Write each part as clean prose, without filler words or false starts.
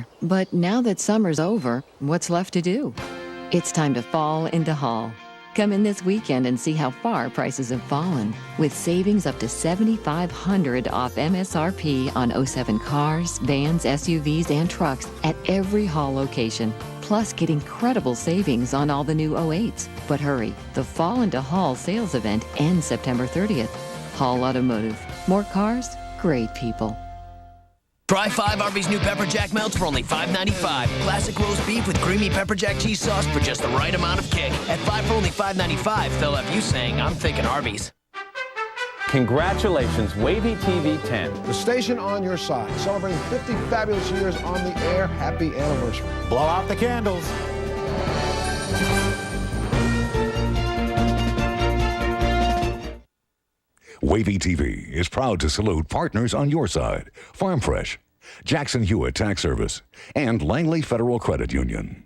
summer. But now that summer's over, what's left to do? It's time to fall into Hall. Come in this weekend and see how far prices have fallen, with savings up to $7,500 off MSRP on 07 cars, vans, SUVs, and trucks at every Hall location. Plus, get incredible savings on all the new 08s. But hurry, the Fall into Hall sales event ends September 30th. Hall Automotive. More cars, great people. Try 5 Arby's new Pepper Jack Melts for only $5.95. Classic roast beef with creamy pepper jack cheese sauce for just the right amount of kick. At 5 for only $5.95, they'll have you saying, I'm thinking Arby's. Congratulations, WAVY-TV 10. The station on your side, celebrating 50 fabulous years on the air. Happy anniversary. Blow out the candles. WAVY-TV is proud to salute partners on your side: Farm Fresh, Jackson Hewitt Tax Service, and Langley Federal Credit Union.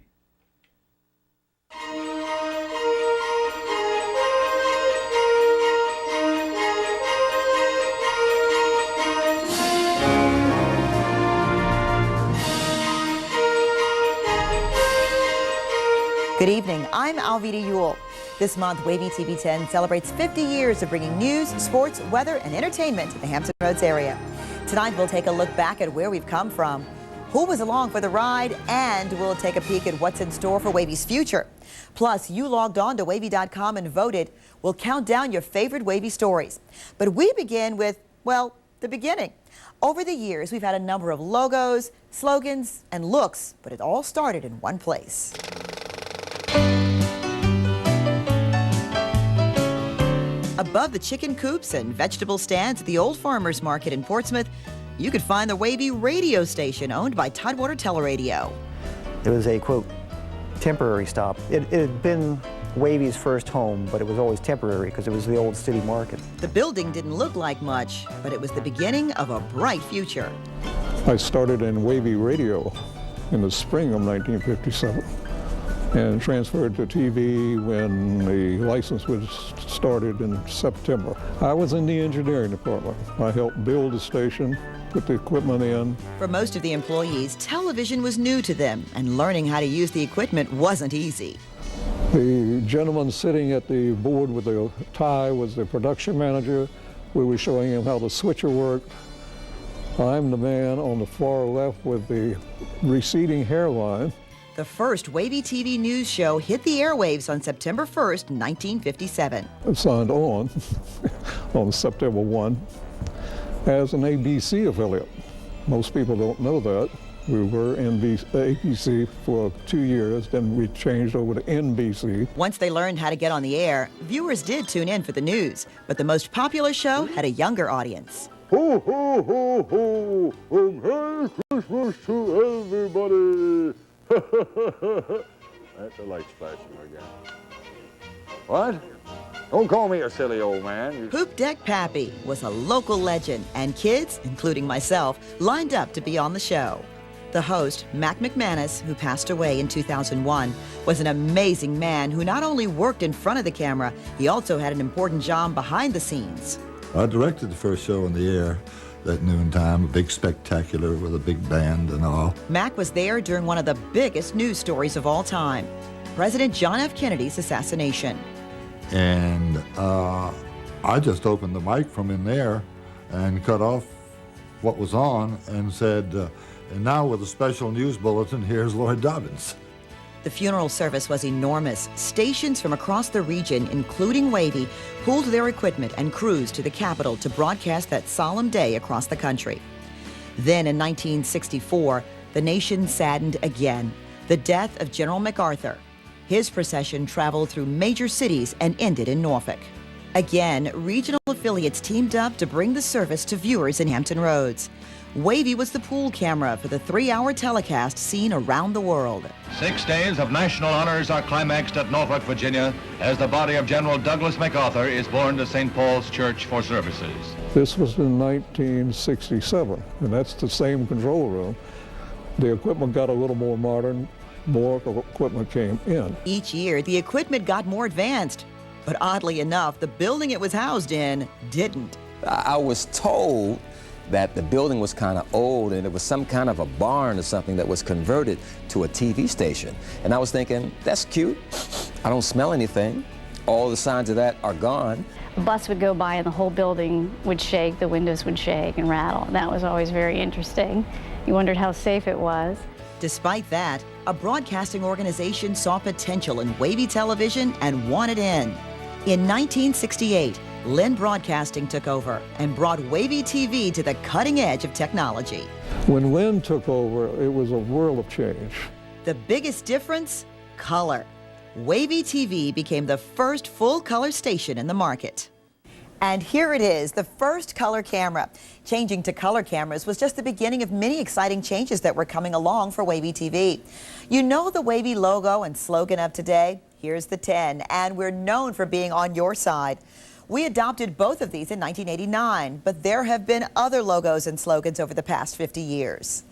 Good evening, I'm Alvita Ewell. This month, WAVY-TV 10 celebrates 50 years of bringing news, sports, weather, and entertainment to the Hampton Roads area. Tonight, we'll take a look back at where we've come from, who was along for the ride, and we'll take a peek at what's in store for Wavy's future. Plus, you logged on to wavy.com and voted. We'll count down your favorite Wavy stories. But we begin with, well, the beginning. Over the years, we've had a number of logos, slogans, and looks, but it all started in one place. Above the chicken coops and vegetable stands at the Old Farmers Market in Portsmouth, you could find the Wavy radio station owned by Tidewater Teleradio. It was a, quote, temporary stop. It had been Wavy's first home, but it was always temporary because it was the old city market. The building didn't look like much, but it was the beginning of a bright future. I started in Wavy Radio in the spring of 1957 and transferred to TV when the license was started in September. I was in the engineering department. I helped build the station, put the equipment in. For most of the employees, television was new to them, and learning how to use the equipment wasn't easy. The gentleman sitting at the board with the tie was the production manager. We were showing him how the switcher worked. I'm the man on the far left with the receding hairline. The first WAVY-TV news show hit the airwaves on September 1st, 1957. I signed on September 1 as an ABC affiliate. Most people don't know that. We were ABC for 2 years, then we changed over to NBC. Once they learned how to get on the air, viewers did tune in for the news, but the most popular show had a younger audience. Ho, ho, ho, ho, Merry Christmas to everybody. That's a light splashing again. What? Don't call me a silly old man. Hoop Deck Pappy was a local legend, and kids, including myself, lined up to be on the show. The host, Mac McManus, who passed away in 2001, was an amazing man who not only worked in front of the camera, he also had an important job behind the scenes. I directed the first show on the air that noontime, a big spectacular with a big band and all. Mac was there during one of the biggest news stories of all time, President John F. Kennedy's assassination. And I just opened the mic from in there and cut off what was on and said, and now with a special news bulletin, here's Lloyd Dobbins. The funeral service was enormous. Stations from across the region, including Wavy, pooled their equipment and crews to the Capitol to broadcast that solemn day across the country. Then in 1964, the nation saddened again. The death of General MacArthur. His procession traveled through major cities and ended in Norfolk. Again, regional affiliates teamed up to bring the service to viewers in Hampton Roads. Wavy was the pool camera for the 3-hour telecast seen around the world. 6 days of national honors are climaxed at Norfolk, Virginia, as the body of General Douglas MacArthur is borne to St. Paul's Church for services. This was in 1967, and that's the same control room. The equipment got a little more modern, more equipment came in. Each year, the equipment got more advanced, but oddly enough, the building it was housed in didn't. I was told that the building was kind of old and it was some kind of a barn or something that was converted to a TV station. And I was thinking, that's cute. I don't smell anything. All the signs of that are gone. A bus would go by and the whole building would shake, the windows would shake and rattle. That was always very interesting. You wondered how safe it was. Despite that, a broadcasting organization saw potential in wavy television and wanted in. In 1968, Lynn Broadcasting took over and brought wavy TV to the cutting edge of technology. When Lynn took over, it was a world of change. The biggest difference? Color. Wavy TV became the first full-color station in the market. And here it is, the first color camera. Changing to color cameras was just the beginning of many exciting changes that were coming along for Wavy TV. You know the Wavy logo and slogan of today? Here's the 10, and we're known for being on your side. We adopted both of these in 1989, but there have been other logos and slogans over the past 50 years.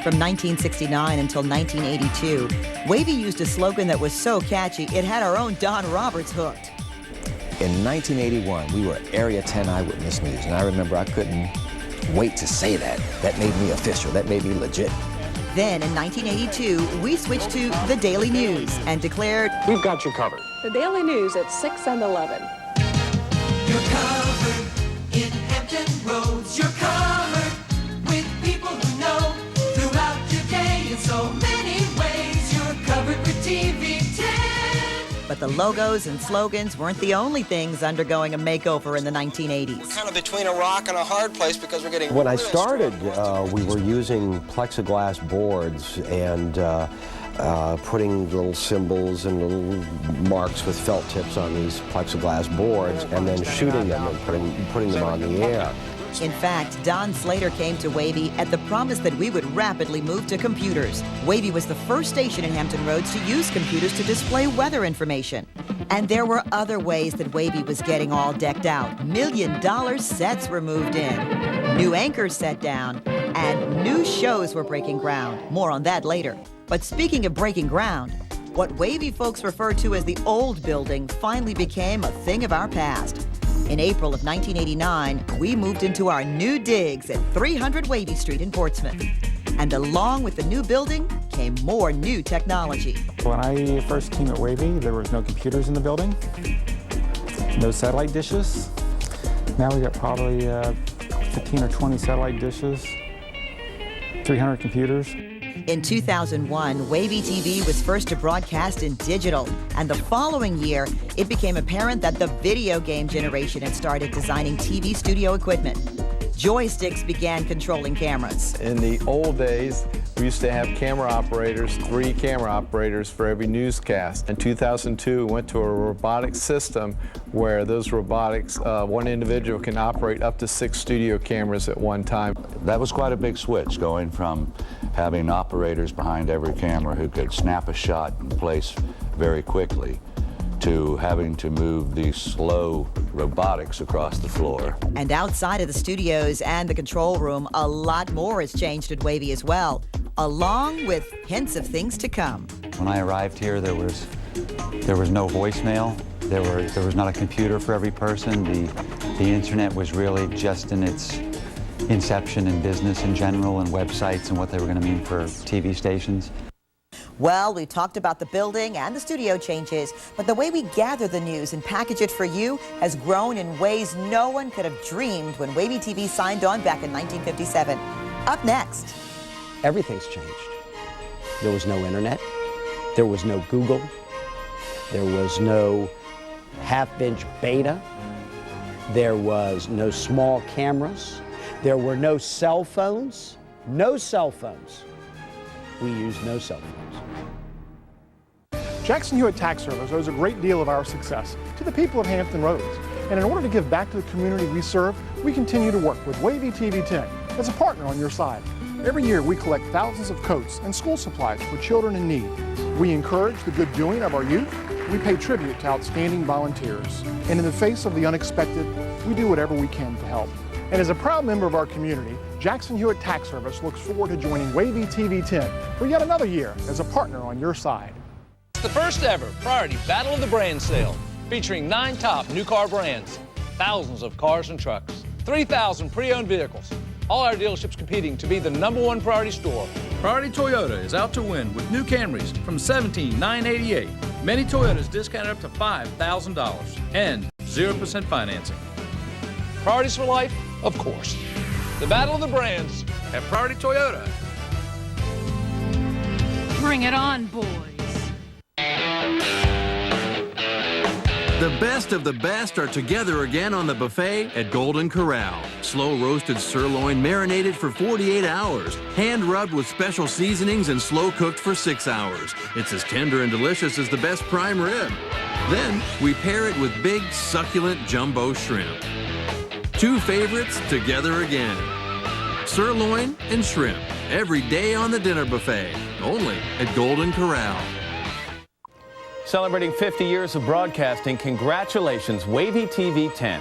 From 1969 until 1982, Wavy used a slogan that was so catchy, it had our own Don Roberts hooked. In 1981, we were Area 10 Eyewitness News, and I remember I couldn't wait to say that. That made me official. That made me legit. Then in 1982, we switched to the Daily News and declared, "We've got you covered." The Daily News at 6 and 11. You're covered in Hampton Roads. You're covered with people who know throughout your day in so many ways. You're covered with TV 10. But the logos and slogans weren't the only things undergoing a makeover in the 1980s. We're kind of between a rock and a hard place because we're getting... When I started, we were using plexiglass boards and putting little symbols and little marks with felt tips on these plexiglass boards and then shooting them and putting them on the air. In fact, Don Slater came to Wavy at the promise that we would rapidly move to computers. Wavy was the first station in Hampton Roads to use computers to display weather information. And there were other ways that Wavy was getting all decked out. $1 million sets were moved in, new anchors set down, and new shows were breaking ground. More on that later. But speaking of breaking ground, what Wavy folks refer to as the old building finally became a thing of our past. In April of 1989, we moved into our new digs at 300 Wavy Street in Portsmouth. And along with the new building came more new technology. When I first came at Wavy, there was no computers in the building, no satellite dishes. Now we got probably 15 or 20 satellite dishes, 300 computers. In 2001, Wavy TV was first to broadcast in digital, and the following year, it became apparent that the video game generation had started designing TV studio equipment. Joysticks began controlling cameras. In the old days, we used to have camera operators, 3 camera operators for every newscast. In 2002, we went to a robotic system where those robotics, one individual can operate up to 6 studio cameras at one time. That was quite a big switch, going from having operators behind every camera who could snap a shot in place very quickly to having to move these slow robotics across the floor. And outside of the studios and the control room, a lot more has changed at Wavy as well, along with hints of things to come. When I arrived here, there was no voicemail. There was not a computer for every person. The internet was really just in its inception in business in general, and websites and what they were going to mean for TV stations. Well, we talked about the building and the studio changes, but the way we gather the news and package it for you has grown in ways no one could have dreamed when Wavy TV signed on back in 1957. Up next. Everything's changed. There was no internet. There was no Google. There was no half-inch beta. There was no small cameras. There were no cell phones. No cell phones. We used no cell phones. Jackson Hewitt Tax Service owes a great deal of our success to the people of Hampton Roads. And in order to give back to the community we serve, we continue to work with Wavy TV 10 as a partner on your side. Every year we collect thousands of coats and school supplies for children in need. We encourage the good doing of our youth. We pay tribute to outstanding volunteers. And in the face of the unexpected, we do whatever we can to help. And as a proud member of our community, Jackson Hewitt Tax Service looks forward to joining Wavy TV 10 for yet another year as a partner on your side. The first ever priority Battle of the Brand Sale, featuring 9 top new car brands, thousands of cars and trucks, 3,000 pre-owned vehicles. All our dealerships competing to be the #1 priority store. Priority Toyota is out to win with new Camrys from $17,988. Many Toyotas discounted up to $5,000 and 0% financing. Priorities for life, of course. The battle of the brands at Priority Toyota. Bring it on, boys. The best of the best are together again on the buffet at Golden Corral. Slow roasted sirloin marinated for 48 hours, hand rubbed with special seasonings and slow cooked for 6 hours. It's as tender and delicious as the best prime rib. Then we pair it with big succulent jumbo shrimp. 2 favorites together again. Sirloin and shrimp, every day on the dinner buffet, only at Golden Corral. Celebrating 50 years of broadcasting, congratulations, WAVY-TV 10.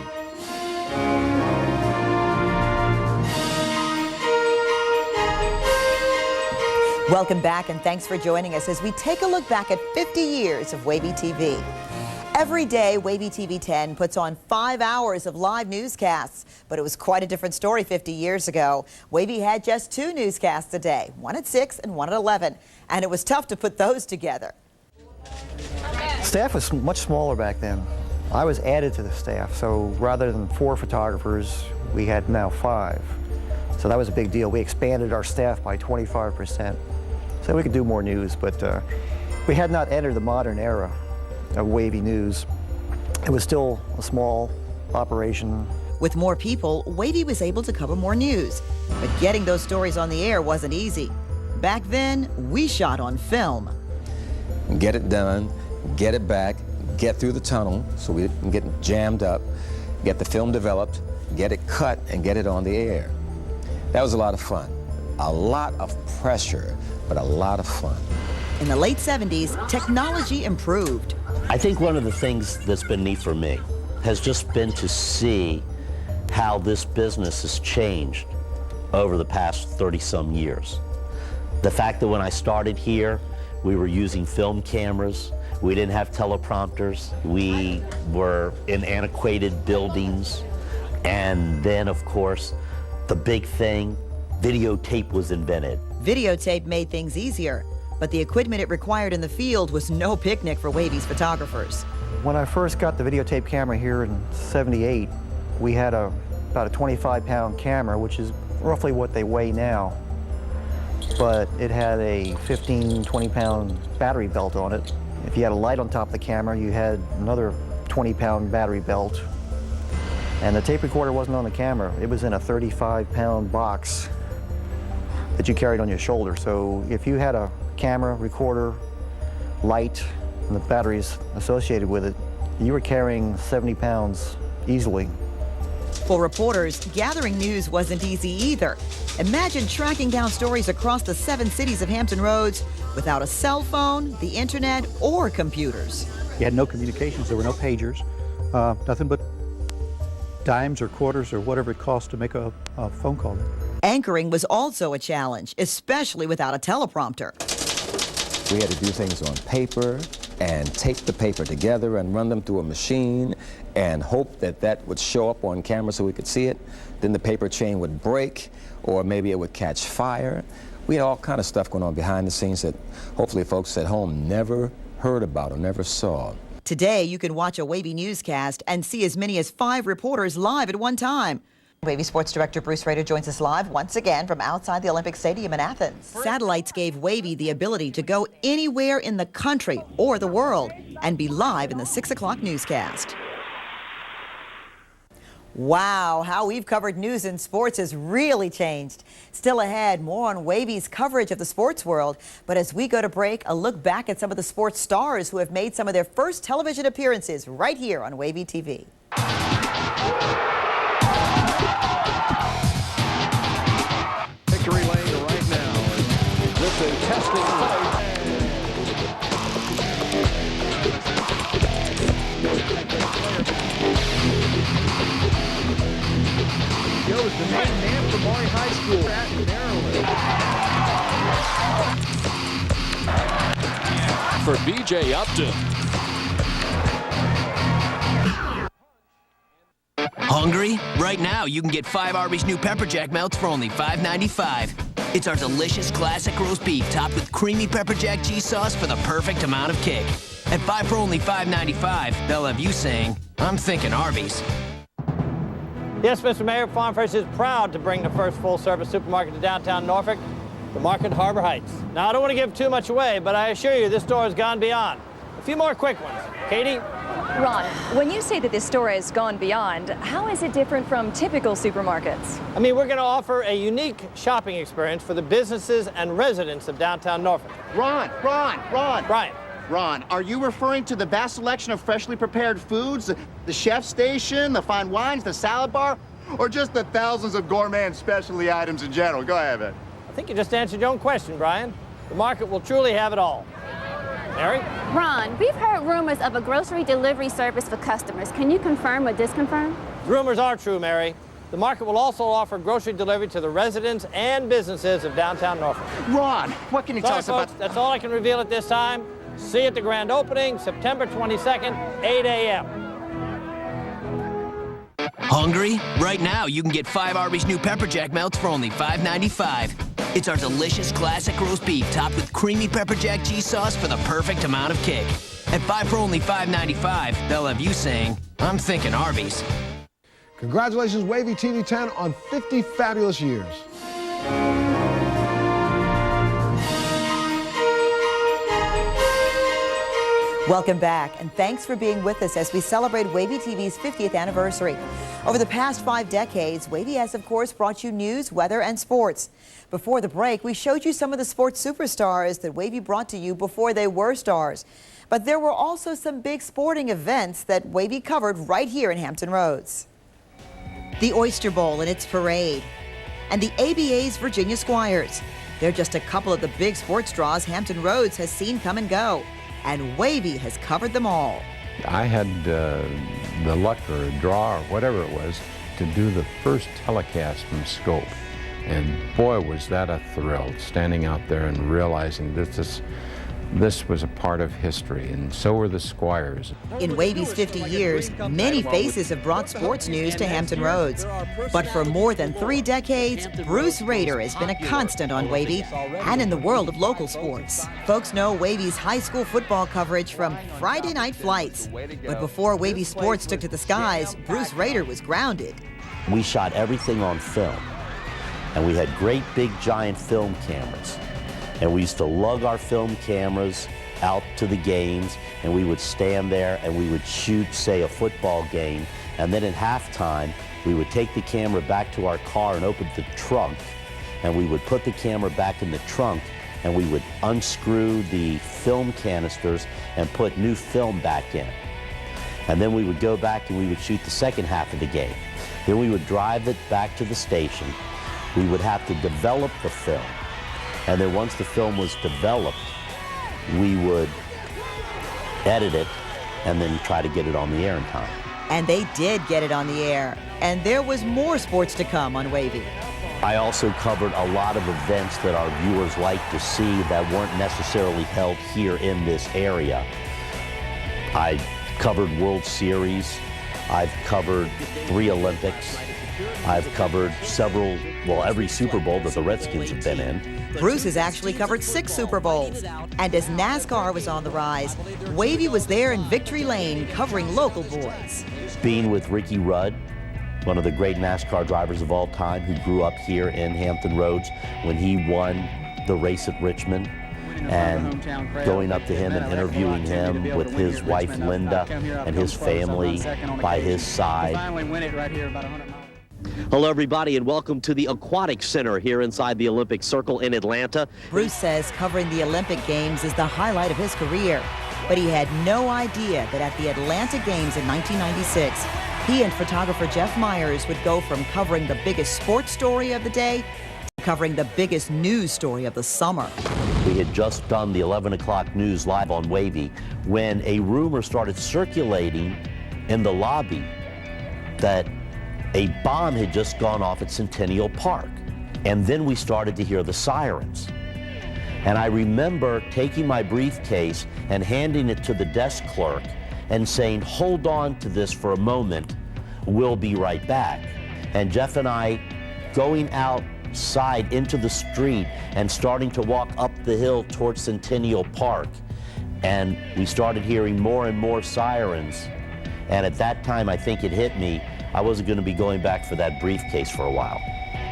Welcome back, and thanks for joining us as we take a look back at 50 years of WAVY-TV. Every day, WAVY-TV 10 puts on 5 hours of live newscasts, but it was quite a different story 50 years ago. WAVY had just 2 newscasts a day, one at 6 and one at 11, and it was tough to put those together. Staff was much smaller back then. I was added to the staff, so rather than 4 photographers, we had now 5. So that was a big deal. We expanded our staff by 25%, so we could do more news, but we had not entered the modern era of Wavy News. It was still a small operation. With more people, Wavy was able to cover more news, but getting those stories on the air wasn't easy. Back then, we shot on film. Get it done, get it back, get through the tunnel so we didn't get jammed up, get the film developed, get it cut, and get it on the air. That was a lot of fun. A lot of pressure, but a lot of fun. In the late 70s, technology improved. I think one of the things that's been neat for me has just been to see how this business has changed over the past 30-some years. The fact that when I started here, we were using film cameras, we didn't have teleprompters, we were in antiquated buildings, and then, of course, the big thing, videotape was invented. Videotape made things easier, but the equipment it required in the field was no picnic for Wavy's photographers. When I first got the videotape camera here in '78, we had about a 25-pound camera, which is roughly what they weigh now. But it had a 15, 20-pound battery belt on it. If you had a light on top of the camera, you had another 20-pound battery belt. And the tape recorder wasn't on the camera. It was in a 35-pound box that you carried on your shoulder. So if you had a camera, recorder, light, and the batteries associated with it, you were carrying 70 pounds easily. For reporters, gathering news wasn't easy either. Imagine tracking down stories across the 7 cities of Hampton Roads without a cell phone, the internet, or computers. You had no communications, there were no pagers, nothing but dimes or quarters or whatever it cost to make a phone call. Anchoring was also a challenge, especially without a teleprompter. We had to do things on paper and tape the paper together and run them through a machine and hope that that would show up on camera so we could see it. Then the paper chain would break, or maybe it would catch fire. We had all kind of stuff going on behind the scenes that hopefully folks at home never heard about or never saw. Today, you can watch a Wavy newscast and see as many as 5 reporters live at one time. Wavy Sports Director Bruce Rader joins us live once again from outside the Olympic Stadium in Athens. Satellites gave Wavy the ability to go anywhere in the country or the world and be live in the 6 o'clock newscast. Wow, how we've covered news and sports has really changed. Still ahead, more on Wavy's coverage of the sports world. But as we go to break, a look back at some of the sports stars who have made some of their first television appearances right here on WAVY-TV. Victory lane right now. Just a testing fight. Goes the main man from Maury High School at Maryland. For B.J. Upton. Hungry? Right now, you can get 5 Arby's new Pepper Jack melts for only $5.95. It's our delicious classic roast beef topped with creamy pepper jack cheese sauce for the perfect amount of kick. At 5 for only $5.95, they'll have you saying, I'm thinking Arby's. Yes, Mr. Mayor, Farm Fresh is proud to bring the first full-service supermarket to downtown Norfolk, the Market Harbor Heights. Now, I don't want to give too much away, but I assure you this store has gone beyond. A few more quick ones. Katie? Ron, when you say that this store has gone beyond, how is it different from typical supermarkets? I mean, we're going to offer a unique shopping experience for the businesses and residents of downtown Norfolk. Ron! Brian. Ron, are you referring to the vast selection of freshly prepared foods, the chef station, the fine wines, the salad bar, or just the thousands of gourmet and specialty items in general? Go ahead, man. I think you just answered your own question, Brian. The market will truly have it all. Mary? Ron, we've heard rumors of a grocery delivery service for customers. Can you confirm or disconfirm? The rumors are true, Mary. The market will also offer grocery delivery to the residents and businesses of downtown Norfolk. Ron, what can you tell us folks, about... That's all I can reveal at this time. See you at the grand opening, September 22nd, 8 a.m. Hungry? Right now, you can get 5 Arby's new Pepper Jack melts for only $5.95. It's our delicious classic roast beef topped with creamy pepper jack cheese sauce for the perfect amount of kick. At 5 for only $5.95, they'll have you saying, I'm thinking Arby's. Congratulations, WAVY-TV 10 on 50 fabulous years. Welcome back, and thanks for being with us as we celebrate WAVY-TV's 50th anniversary. Over the past 5 decades, WAVY has, of course, brought you news, weather, and sports. Before the break, we showed you some of the sports superstars that WAVY brought to you before they were stars. But there were also some big sporting events that WAVY covered right here in Hampton Roads. The Oyster Bowl and its parade, and the ABA's Virginia Squires. They're just a couple of the big sports draws Hampton Roads has seen come and go. And WAVY has covered them all. I had the luck or draw or whatever it was to do the first telecast from Scope. And boy, was that a thrill, standing out there and realizing this was a part of history, and so were the Squires. In WAVY's 50 years, many faces have brought sports news to Hampton Roads. But for more than 3 decades, Bruce Rader has been a constant on WAVY and in the world of local sports. Folks know WAVY's high school football coverage from Friday Night Flights. But before WAVY Sports took to the skies, Bruce Rader was grounded. We shot everything on film, and we had great big giant film cameras. And we used to lug our film cameras out to the games, and we would stand there and we would shoot, say, a football game. And then at halftime, we would take the camera back to our car and open the trunk, and we would put the camera back in the trunk, and we would unscrew the film canisters and put new film back in. And then we would go back and we would shoot the second half of the game. Then we would drive it back to the station. We would have to develop the film. And then once the film was developed, we would edit it and then try to get it on the air in time. And they did get it on the air. And there was more sports to come on WAVY. I also covered a lot of events that our viewers like to see that weren't necessarily held here in this area. I covered World Series. I've covered 3 Olympics. I've covered every Super Bowl that the Redskins have been in. Bruce has actually covered 6 Super Bowls. And as NASCAR was on the rise, WAVY was there in Victory Lane covering local boys. Being with Ricky Rudd, one of the great NASCAR drivers of all time, who grew up here in Hampton Roads when he won the race at Richmond, and going up to him and interviewing him with his wife Linda and his family by his side. Hello, everybody, and welcome to the Aquatic Center here inside the Olympic Circle in Atlanta. Bruce says covering the Olympic Games is the highlight of his career, but he had no idea that at the Atlanta Games in 1996, he and photographer Jeff Myers would go from covering the biggest sports story of the day to covering the biggest news story of the summer. We had just done the 11 o'clock news live on WAVY when a rumor started circulating in the lobby that a bomb had just gone off at Centennial Park. And then we started to hear the sirens. And I remember taking my briefcase and handing it to the desk clerk and saying, hold on to this for a moment we'll be right back. And Jeff and I going outside into the street and starting to walk up the hill towards Centennial Park. And we started hearing more and more sirens. And at that time, I think it hit me, I wasn't going to be going back for that briefcase for a while.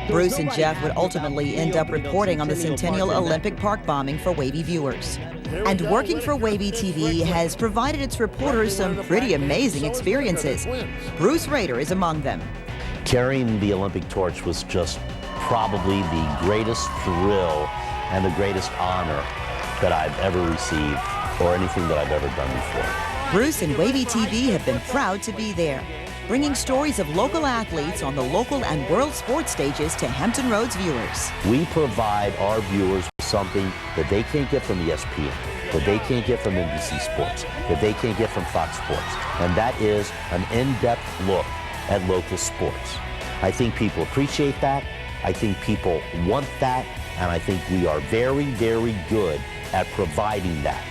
Bruce and Jeff would ultimately end up reporting on the Centennial Olympic Park bombing for Wavy viewers. And working for WAVY-TV has provided its reporters some pretty amazing experiences. Bruce Rader is among them. Carrying the Olympic torch was just probably the greatest thrill and the greatest honor that I've ever received, or anything that I've ever done before. Bruce and WAVY-TV have been proud to be there, bringing stories of local athletes on the local and world sports stages to Hampton Roads viewers. We provide our viewers something that they can't get from ESPN, that they can't get from NBC Sports, that they can't get from Fox Sports, and that is an in-depth look at local sports. I think people appreciate that, I think people want that, and I think we are very, very good at providing that.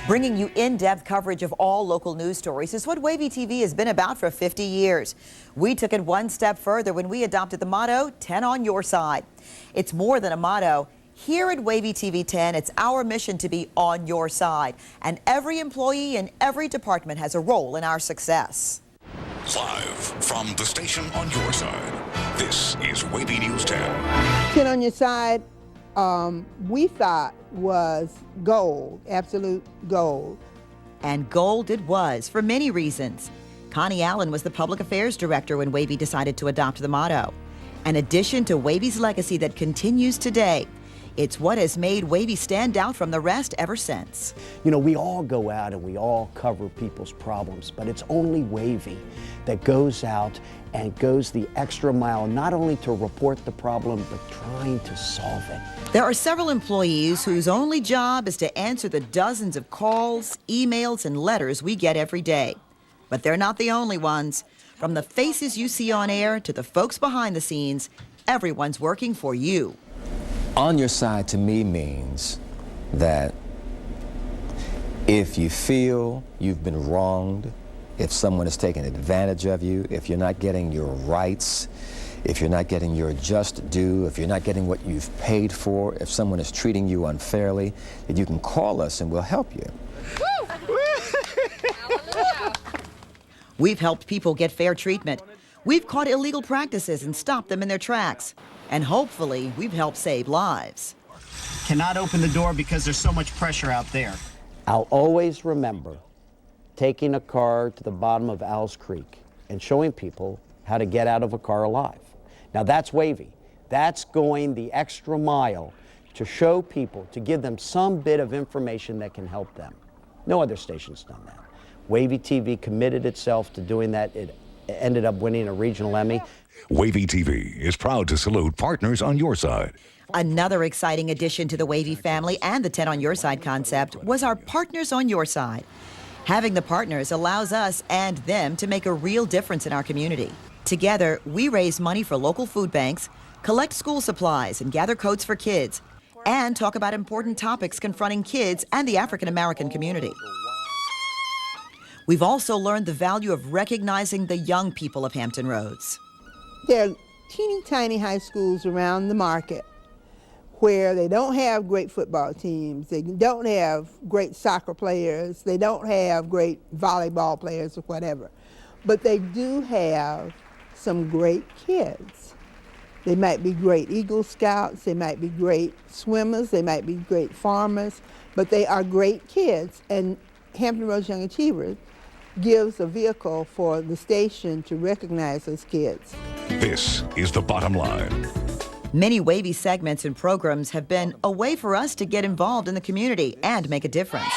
Bringing you in-depth coverage of all local news stories is what WAVY-TV has been about for 50 years. We took it one step further when we adopted the motto, 10 on your side. It's more than a motto. Here at WAVY-TV 10, it's our mission to be on your side. And every employee in every department has a role in our success. Live from the station on your side, this is WAVY News 10. 10 on your side, we thought was gold, absolute gold. And gold it was for many reasons. Connie Allen was the public affairs director when WAVY decided to adopt the motto. An addition to WAVY's legacy that continues today. It's what has made WAVY stand out from the rest ever since. You know, we all go out and we all cover people's problems, but it's only WAVY that goes out and goes the extra mile, not only to report the problem, but trying to solve it. There are several employees whose only job is to answer the dozens of calls, emails, and letters we get every day. But they're not the only ones. From the faces you see on air to the folks behind the scenes, everyone's working for you. On your side to me means that if you feel you've been wronged, if someone is taking advantage of you, if you're not getting your rights, if you're not getting your just due, if you're not getting what you've paid for, if someone is treating you unfairly, that you can call us and we'll help you. We've helped people get fair treatment. We've caught illegal practices and stopped them in their tracks. And hopefully, we've helped save lives. Cannot open the door because there's so much pressure out there. I'll always remember taking a car to the bottom of Owls Creek and showing people how to get out of a car alive. Now that's WAVY. That's going the extra mile to show people, to give them some bit of information that can help them. No other station's done that. WAVY-TV committed itself to doing that. It ended up winning a regional Emmy. WAVY-TV is proud to salute partners on your side. Another exciting addition to the WAVY family and the 10 on your side concept was our Partners on Your Side. Having the partners allows us and them to make a real difference in our community. Together, we raise money for local food banks, collect school supplies, and gather coats for kids, and talk about important topics confronting kids and the African American community. We've also learned the value of recognizing the young people of Hampton Roads. There are teeny tiny high schools around the market where they don't have great football teams, they don't have great soccer players, they don't have great volleyball players or whatever, but they do have some great kids. They might be great Eagle Scouts, they might be great swimmers, they might be great farmers, but they are great kids, and Hampton Roads Young Achievers gives a vehicle for the station to recognize those kids. This is The Bottom Line. Many WAVY segments and programs have been a way for us to get involved in the community and make a difference.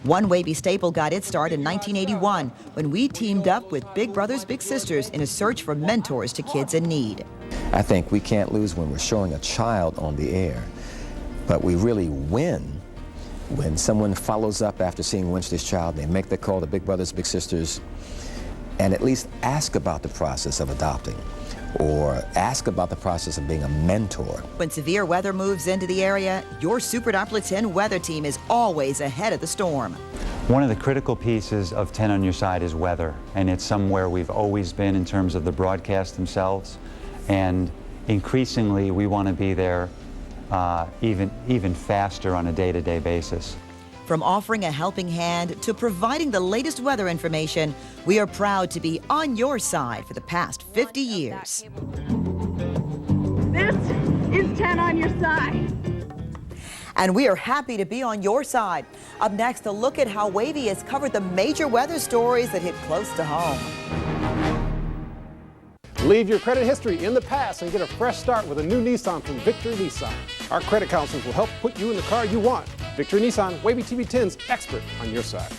One WAVY staple got its start in 1981 when we teamed up with Big Brothers Big Sisters in a search for mentors to kids in need. I think we can't lose when we're showing a child on the air, but we really win when someone follows up after seeing Wednesday's Child. They make the call to Big Brothers Big Sisters and at least ask about the process of adopting or ask about the process of being a mentor. When severe weather moves into the area, your Super Doppler 10 weather team is always ahead of the storm. One of the critical pieces of 10 on Your Side is weather, and it's somewhere we've always been in terms of the broadcasts themselves, and increasingly we want to be there even faster on a day-to-day basis. From offering a helping hand to providing the latest weather information, we are proud to be on your side for the past 50 years. This is 10 on Your Side. And we are happy to be on your side. Up next, a look at how Wavy has covered the major weather stories that hit close to home. Leave your credit history in the past and get a fresh start with a new Nissan from Victory Nissan. Our credit counselors will help put you in the car you want. Victory Nissan, WAVY-TV 10's expert on your side.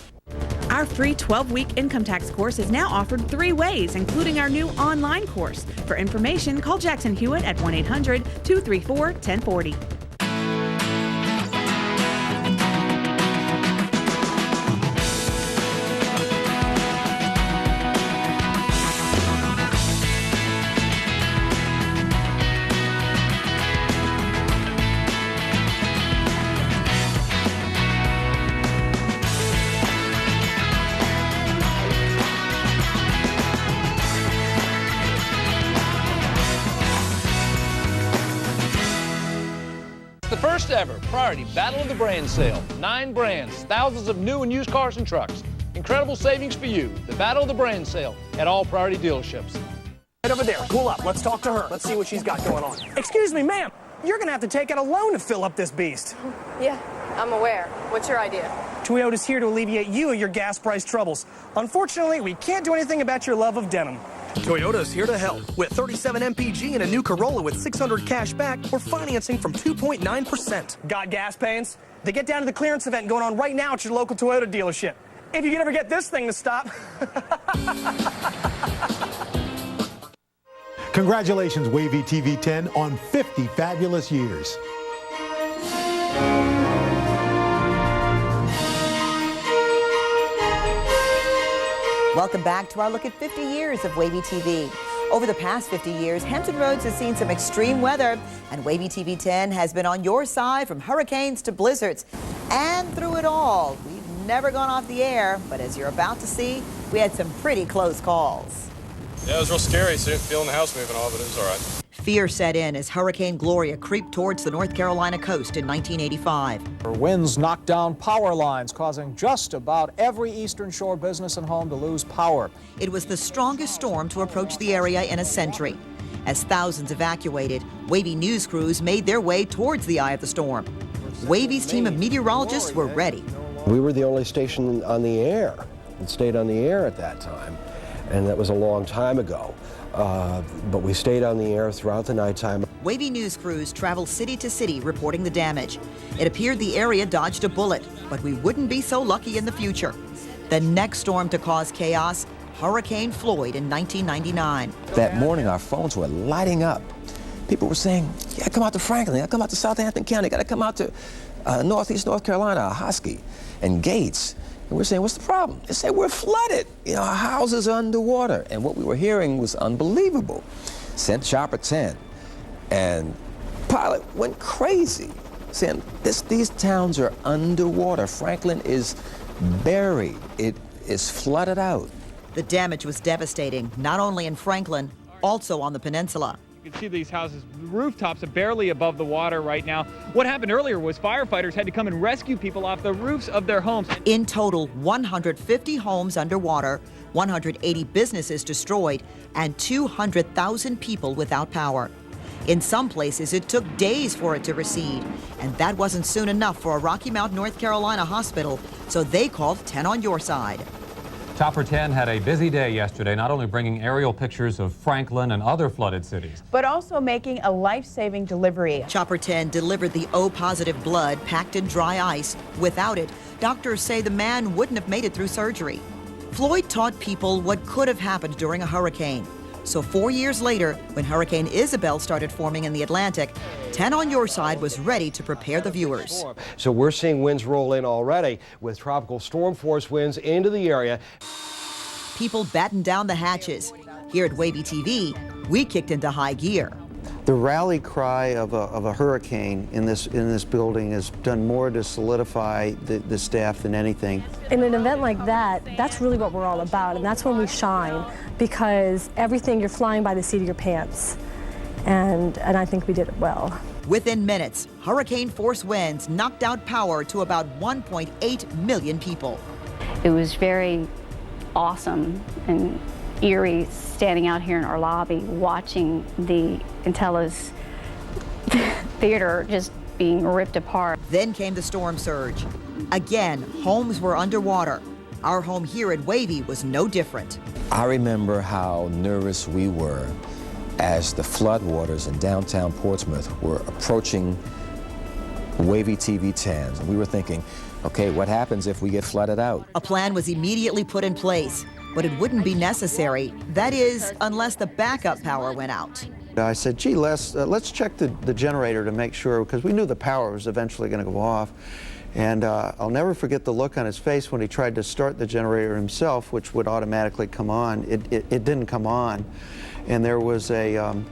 Our free 12-week income tax course is now offered 3 ways, including our new online course. For information, call Jackson Hewitt at 1-800-234-1040. The first ever Priority Battle of the Brand Sale. 9 brands, thousands of new and used cars and trucks. Incredible savings for you. The Battle of the Brand Sale at all Priority dealerships. Right over there, cool up. Let's talk to her. Let's see what she's got going on. Excuse me, ma'am. You're gonna have to take out a loan to fill up this beast. Yeah, I'm aware. What's your idea? Toyota's here to alleviate you of your gas price troubles. Unfortunately, we can't do anything about your love of denim. Toyota's here to help. With 37 MPG and a new Corolla with 600 cash back, we're financing from 2.9%. Got gas pains? They get down to the clearance event going on right now at your local Toyota dealership. If you can ever get this thing to stop. Congratulations, WAVY-TV 10, on 50 fabulous years. Welcome back to our look at 50 years of WAVY-TV. Over the past 50 years, Hampton Roads has seen some extreme weather, and WAVY-TV 10 has been on your side from hurricanes to blizzards. And through it all, we've never gone off the air, but as you're about to see, we had some pretty close calls. Yeah, it was real scary feeling the house moving all, but it was all right. Fear set in as Hurricane Gloria creeped towards the North Carolina coast in 1985. Winds knocked down power lines, causing just about every Eastern Shore business and home to lose power. It was the strongest storm to approach the area in a century. As thousands evacuated, Wavy news crews made their way towards the eye of the storm. Wavy's team of meteorologists were ready. We were the only station on the air that stayed on the air at that time, and that was a long time ago. But we stayed on the air throughout the nighttime. Wavy news crews traveled city to city reporting the damage. It appeared the area dodged a bullet, but we wouldn't be so lucky in the future. The next storm to cause chaos, Hurricane Floyd in 1999. That morning, our phones were lighting up. People were saying, you gotta come out to Franklin, you gotta come out to Southampton County, you gotta come out to Northeast North Carolina, Hosky, and Gates. And we're saying, what's the problem? They say, we're flooded. You know, our houses are underwater. And what we were hearing was unbelievable. Sent Chopper 10. And pilot went crazy, saying, these towns are underwater. Franklin is buried. It is flooded out. The damage was devastating, not only in Franklin, also on the peninsula. You can see these houses, the rooftops are barely above the water right now. What happened earlier was firefighters had to come and rescue people off the roofs of their homes. In total, 150 homes underwater, 180 businesses destroyed, and 200,000 people without power. In some places, it took days for it to recede, and that wasn't soon enough for a Rocky Mount, North Carolina hospital, so they called 10 on your side. Chopper 10 had a busy day yesterday, not only bringing aerial pictures of Franklin and other flooded cities, but also making a life-saving delivery. Chopper 10 delivered the O-positive blood packed in dry ice. Without it, doctors say the man wouldn't have made it through surgery. Floyd taught people what could have happened during a hurricane. So 4 years later, when Hurricane Isabel started forming in the Atlantic, 10 on your side was ready to prepare the viewers. So we're seeing winds roll in already with tropical storm force winds into the area. People battened down the hatches. Here at WAVY-TV, we kicked into high gear. The rally cry of a hurricane in this building has done more to solidify the staff than anything. In an event like that, that's really what we're all about, and that's when we shine, because everything, you're flying by the seat of your pants, and I think we did it well. Within minutes, hurricane-force winds knocked out power to about 1.8 million people. It was very awesome and eerie standing out here in our lobby watching the Intellis theater just being ripped apart. Then came the storm surge. Again, homes were underwater. Our home here at Wavy was no different. I remember how nervous we were as the floodwaters in downtown Portsmouth were approaching WAVY-TV 10s. And we were thinking, okay, what happens if we get flooded out? A plan was immediately put in place, but it wouldn't be necessary. That is, unless the backup power went out. I said, gee, Les, let's check the generator to make sure, because we knew the power was eventually going to go off. And I'll never forget the look on his face when he tried to start the generator himself, which would automatically come on. It didn't come on. And there was the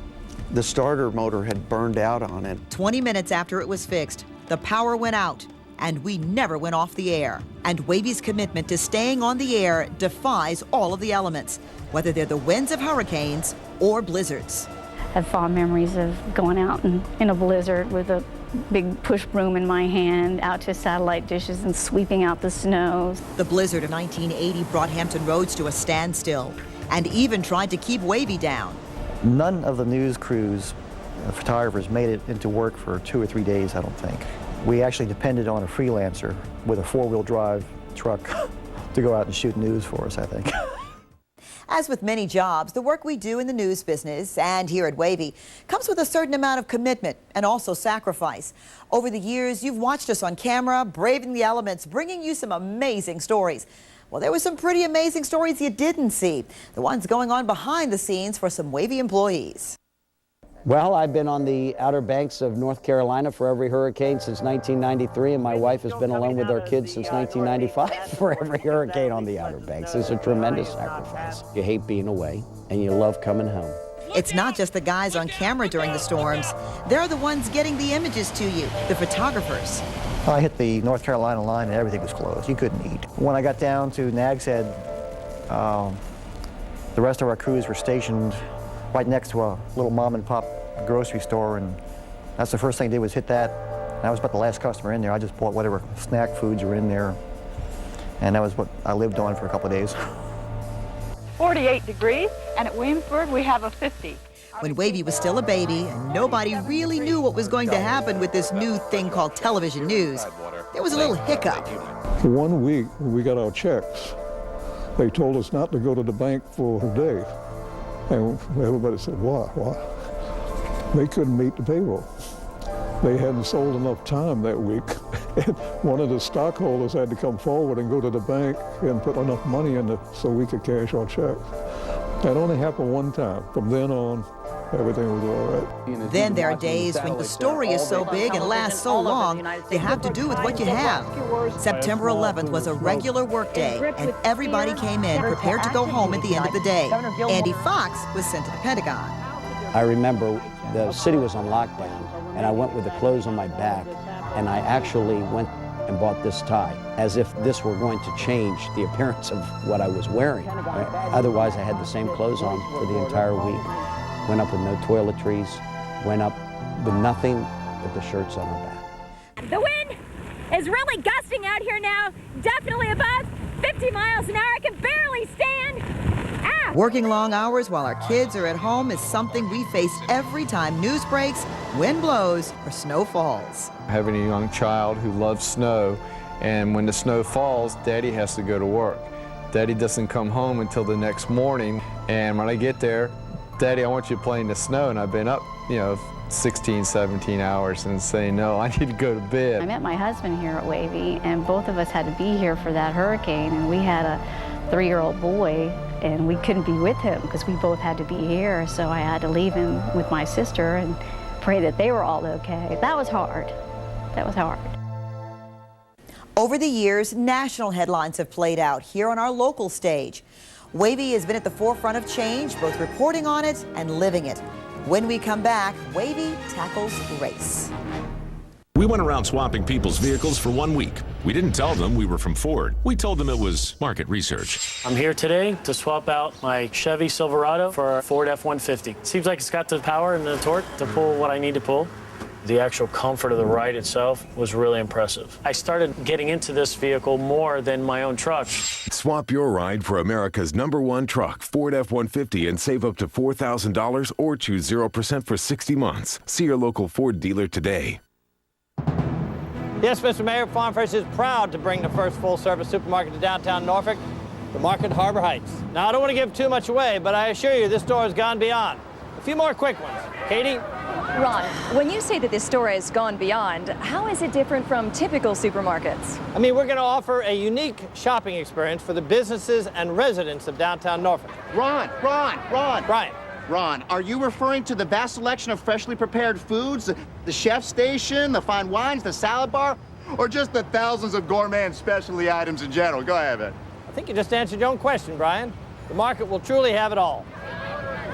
starter motor had burned out on it. 20 minutes after it was fixed, the power went out, and we never went off the air. And Wavy's commitment to staying on the air defies all of the elements, whether they're the winds of hurricanes or blizzards. I have fond memories of going out in a blizzard with a big push broom in my hand out to satellite dishes and sweeping out the snow. The blizzard of 1980 brought Hampton Roads to a standstill and even tried to keep Wavy down. None of the news crews, photographers, made it into work for 2 or 3 days, I don't think. We actually depended on a freelancer with a 4-wheel drive truck to go out and shoot news for us, I think. As with many jobs, the work we do in the news business and here at Wavy comes with a certain amount of commitment and also sacrifice. Over the years, you've watched us on camera, braving the elements, bringing you some amazing stories. Well, there were some pretty amazing stories you didn't see, the ones going on behind the scenes for some Wavy employees. Well, I've been on the Outer Banks of North Carolina for every hurricane since 1993, and my wife has been alone with our kids since 1995 for every hurricane on the Outer Banks. It's a tremendous sacrifice. You hate being away, and you love coming home. It's not just the guys on camera during the storms. They're the ones getting the images to you, the photographers. I hit the North Carolina line and everything was closed. You couldn't eat. When I got down to Nag's Head, the rest of our crews were stationed right next to a little mom and pop grocery store, and that's the first thing I did was hit that. And I was about the last customer in there. I just bought whatever snack foods were in there, and that was what I lived on for a couple of days. 48 degrees, and at Williamsburg we have a 50. When Wavy was still a baby and nobody really knew what was going to happen with this new thing called television news, there was a little hiccup. For 1 week, when we got our checks, they told us not to go to the bank for a day. And everybody said, why? They couldn't meet the payroll. They hadn't sold enough time that week. And one of the stockholders had to come forward and go to the bank and put enough money in it so we could cash our checks. That only happened one time. From then on, everything was all right. Then there are days when the story is so big and lasts so long, you have to do with what you have. September 11th was a regular work day, and everybody came in prepared to go home at the end of the day. Andy Fox was sent to the Pentagon. I remember the city was on lockdown, and I went with the clothes on my back, and I actually went and bought this tie, as if this were going to change the appearance of what I was wearing. Otherwise, I had the same clothes on for the entire week. Went up with no toiletries, went up with nothing but the shirts on our back. The wind is really gusting out here now, definitely above 50 miles an hour. I can barely stand. Ah! Working long hours while our kids are at home is something we face every time news breaks, wind blows, or snow falls. Having a young child who loves snow, and when the snow falls, Daddy has to go to work. Daddy doesn't come home until the next morning, and when I get there, Daddy, I want you to play in the snow, and I've been up, 16, 17 hours and saying, no, I need to go to bed. I met my husband here at Wavy, and both of us had to be here for that hurricane, and we had a 3-year-old boy, and we couldn't be with him because we both had to be here, so I had to leave him with my sister and pray that they were all okay. That was hard. That was hard. Over the years, national headlines have played out here on our local stage. Wavy has been at the forefront of change, both reporting on it and living it. When we come back, Wavy tackles race. We went around swapping people's vehicles for 1 week. We didn't tell them we were from Ford. We told them it was market research. I'm here today to swap out my Chevy Silverado for a Ford F-150. Seems like it's got the power and the torque to pull what I need to pull. The actual comfort of the ride itself was really impressive. I started getting into this vehicle more than my own truck. Swap your ride for America's #1 truck, Ford F-150, and save up to $4,000 or choose 0% for 60 months. See your local Ford dealer today. Yes, Mr. Mayor, Farm Fresh is proud to bring the first full-service supermarket to downtown Norfolk, the Market Harbor Heights. Now, I don't want to give too much away, but I assure you this store has gone beyond. A few more quick ones. Katie? Ron, when you say that this store has gone beyond, how is it different from typical supermarkets? I mean, we're going to offer a unique shopping experience for the businesses and residents of downtown Norfolk. Ron! Brian. Ron, are you referring to the vast selection of freshly prepared foods, the chef station, the fine wines, the salad bar, or just the thousands of gourmet and specialty items in general? Go ahead, man. I think you just answered your own question, Brian. The market will truly have it all.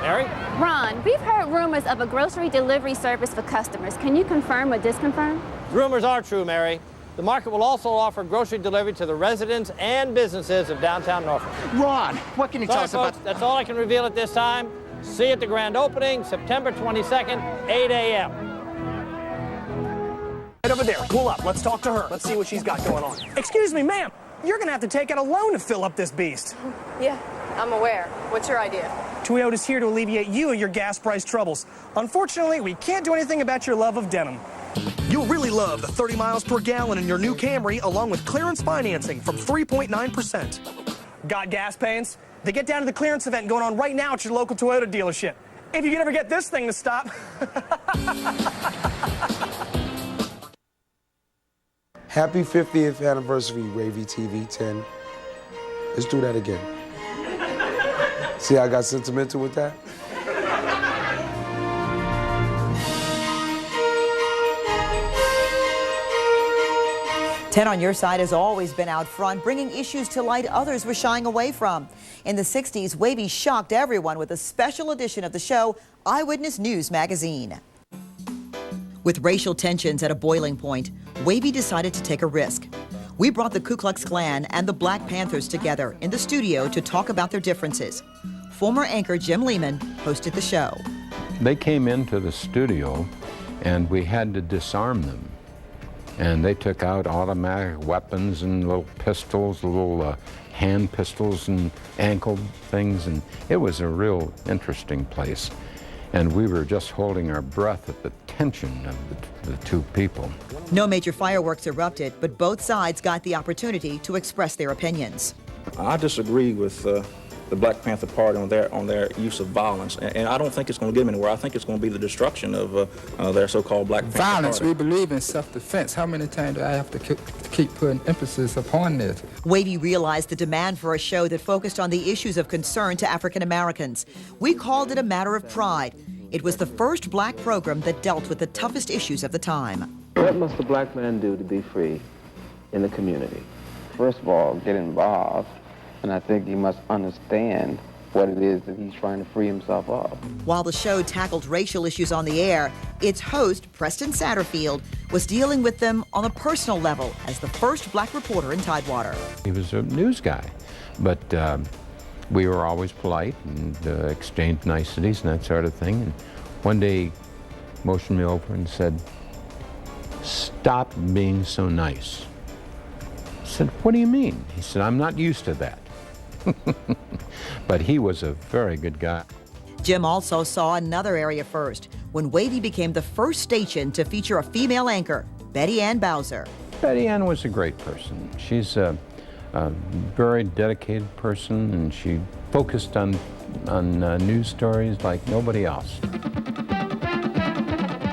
Mary? Ron, we've heard rumors of a grocery delivery service for customers. Can you confirm or disconfirm? Rumors are true, Mary. The market will also offer grocery delivery to the residents and businesses of downtown Norfolk. Ron, what can you tell us folks, about... That's all I can reveal at this time. See you at the grand opening, September 22nd, 8 a.m. Right over there, pull up. Let's talk to her. Let's see what she's got going on. Excuse me, ma'am. You're going to have to take out a loan to fill up this beast. Yeah, I'm aware. What's your idea? Toyota's here to alleviate you of your gas price troubles. Unfortunately, we can't do anything about your love of denim. You'll really love the 30 miles per gallon in your new Camry, along with clearance financing from 3.9%. Got gas pains? They get down to the clearance event going on right now at your local Toyota dealership. If you can ever get this thing to stop. Happy 50th anniversary, WAVY-TV 10. Let's do that again. See how I got sentimental with that? Ten on Your Side has always been out front, bringing issues to light others were shying away from. In the 60s, Wavy shocked everyone with a special edition of the show, Eyewitness News Magazine. With racial tensions at a boiling point, Wavy decided to take a risk. We brought the Ku Klux Klan and the Black Panthers together in the studio to talk about their differences. Former anchor Jim Lehman hosted the show. They came into the studio and we had to disarm them. And they took out automatic weapons and little pistols, little hand pistols and ankle things, and it was a real interesting place. And we were just holding our breath at the tension of the two people. No major fireworks erupted, but both sides got the opportunity to express their opinions. I disagree with the Black Panther Party on their use of violence, and I don't think it's going to get them anywhere. I think it's going to be the destruction of their so-called Black Panther Violence, Party. we believe in self-defense. How many times do I have to keep putting emphasis upon this? Wavy realized the demand for a show that focused on the issues of concern to African Americans. We called it a matter of pride. It was the first black program that dealt with the toughest issues of the time. What must a black man do to be free in the community? First of all, get involved. And I think he must understand what it is that he's trying to free himself of. While the show tackled racial issues on the air, its host, Preston Satterfield, was dealing with them on a personal level as the first black reporter in Tidewater. He was a news guy, but we were always polite and exchanged niceties and that sort of thing. And one day he motioned me over and said, "Stop being so nice." I said, "What do you mean?" He said, "I'm not used to that." But he was a very good guy. Jim also saw another area first, when Wavy became the first station to feature a female anchor, Betty Ann Bowser. Betty Ann was a great person. She's a very dedicated person, and she focused on news stories like nobody else.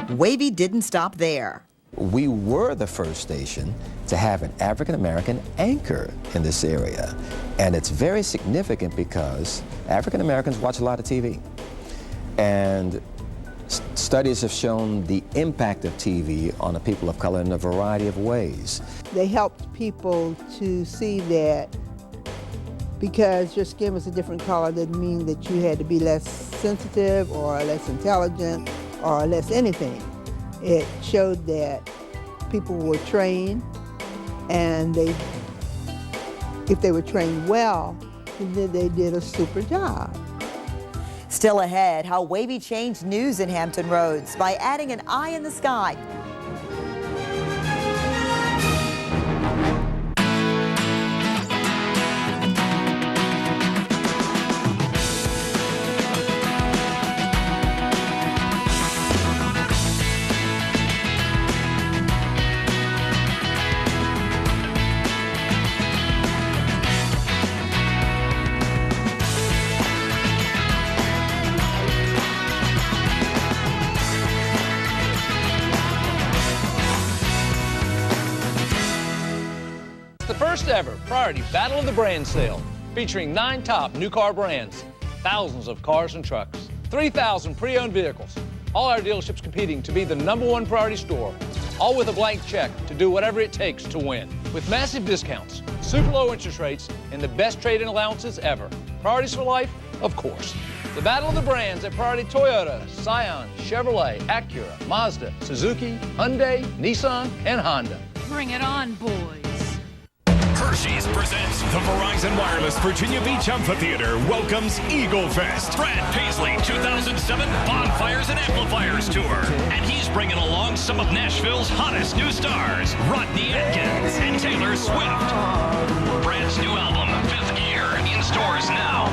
Wavy didn't stop there. We were the first station to have an African-American anchor in this area. And it's very significant because African-Americans watch a lot of TV. And studies have shown the impact of TV on the people of color in a variety of ways. They helped people to see that because your skin was a different color didn't mean that you had to be less sensitive or less intelligent or less anything. It showed that people were trained, and if they were trained well, then they did a super job. Still ahead, how Wavy changed news in Hampton Roads by adding an eye in the sky. First ever Priority Battle of the Brand Sale, featuring 9 top new car brands, thousands of cars and trucks, 3,000 pre-owned vehicles, all our dealerships competing to be the #1 priority store, all with a blank check to do whatever it takes to win. With massive discounts, super low interest rates, and the best trade-in allowances ever. Priorities for life, of course. The Battle of the Brands at Priority Toyota, Scion, Chevrolet, Acura, Mazda, Suzuki, Hyundai, Nissan, and Honda. Bring it on, boys. Hershey's presents the Verizon Wireless Virginia Beach Amphitheater welcomes Eagle Fest. Brad Paisley 2007 Bonfires and Amplifiers Tour. And he's bringing along some of Nashville's hottest new stars, Rodney Atkins and Taylor Swift. Brad's new album, Fifth Gear, in stores now.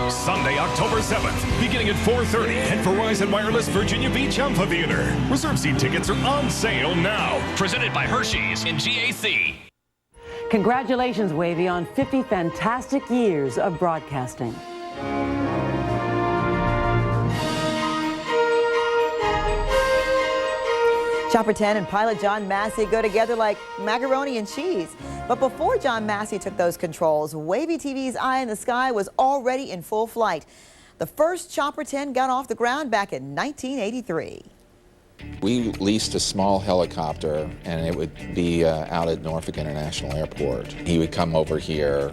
Sunday, October 7th, beginning at 4:30 at Verizon Wireless Virginia Beach Amphitheater. Reserve seat tickets are on sale now. Presented by Hershey's and GAC. Congratulations, Wavy, on 50 fantastic years of broadcasting. Chopper 10 and pilot John Massey go together like macaroni and cheese. But before John Massey took those controls, Wavy TV's Eye in the Sky was already in full flight. The first Chopper 10 got off the ground back in 1983. We leased a small helicopter, and it would be out at Norfolk International Airport. He would come over here,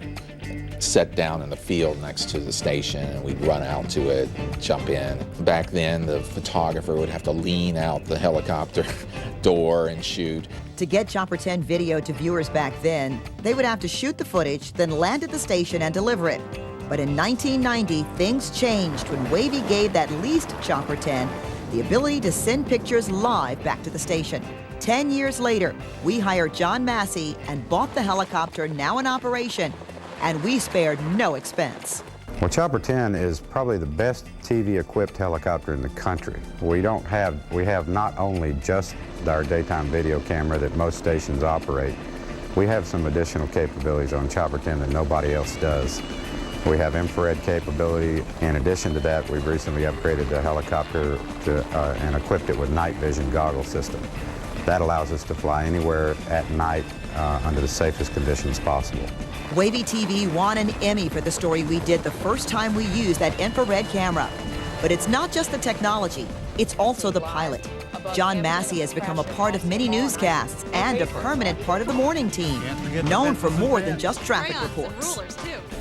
set down in the field next to the station, and we'd run out to it, jump in. Back then, the photographer would have to lean out the helicopter door and shoot. To get Chopper 10 video to viewers back then, they would have to shoot the footage, then land at the station and deliver it. But in 1990, things changed when Wavy gave that leased Chopper 10 the ability to send pictures live back to the station. 10 years later, we hired John Massey and bought the helicopter now in operation, and we spared no expense. Well, Chopper 10 is probably the best TV-equipped helicopter in the country. We have not only just our daytime video camera that most stations operate, we have some additional capabilities on Chopper 10 that nobody else does. We have infrared capability. In addition to that, we've recently upgraded the helicopter and equipped it with night vision goggle system. That allows us to fly anywhere at night under the safest conditions possible. Wavy TV won an Emmy for the story we did the first time we used that infrared camera. But it's not just the technology, it's also the pilot. John Massey has become a part of many newscasts and a permanent part of the morning team, known for more than just traffic reports.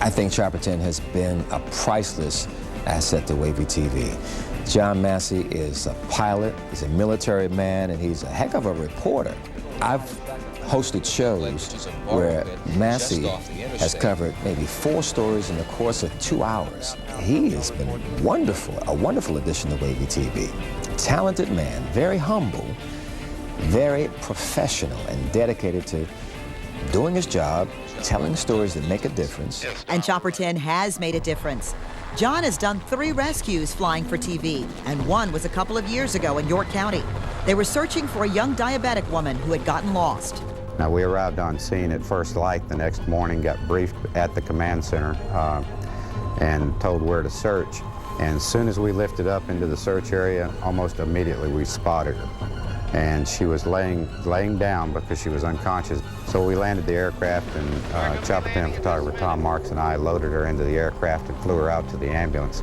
I think Chopper 10 has been a priceless asset to Wavy TV. John Massey is a pilot, he's a military man, and he's a heck of a reporter. I've hosted shows where Massey has covered maybe 4 stories in the course of 2 hours. He has been wonderful, a wonderful addition to Wavy TV. Talented man, very humble, very professional, and dedicated to doing his job, telling stories that make a difference. And Chopper 10 has made a difference. John has done 3 rescues flying for TV, and one was a couple of years ago in York County. They were searching for a young diabetic woman who had gotten lost. Now, we arrived on scene at first light the next morning, got briefed at the command center and told where to search. And as soon as we lifted up into the search area, almost immediately we spotted her. And she was laying down because she was unconscious. So we landed the aircraft, and Chopper 10 photographer Tom Marks and I loaded her into the aircraft and flew her out to the ambulance,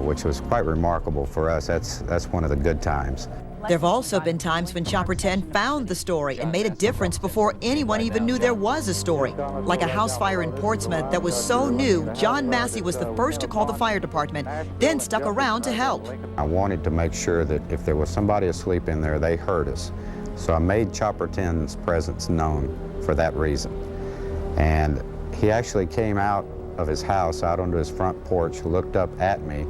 which was quite remarkable for us. That's one of the good times. There have also been times when Chopper 10 found the story and made a difference before anyone even knew there was a story. Like a house fire in Portsmouth that was so new, John Massey was the first to call the fire department, then stuck around to help. I wanted to make sure that if there was somebody asleep in there, they heard us. So I made Chopper 10's presence known for that reason. And he actually came out of his house, out onto his front porch, looked up at me,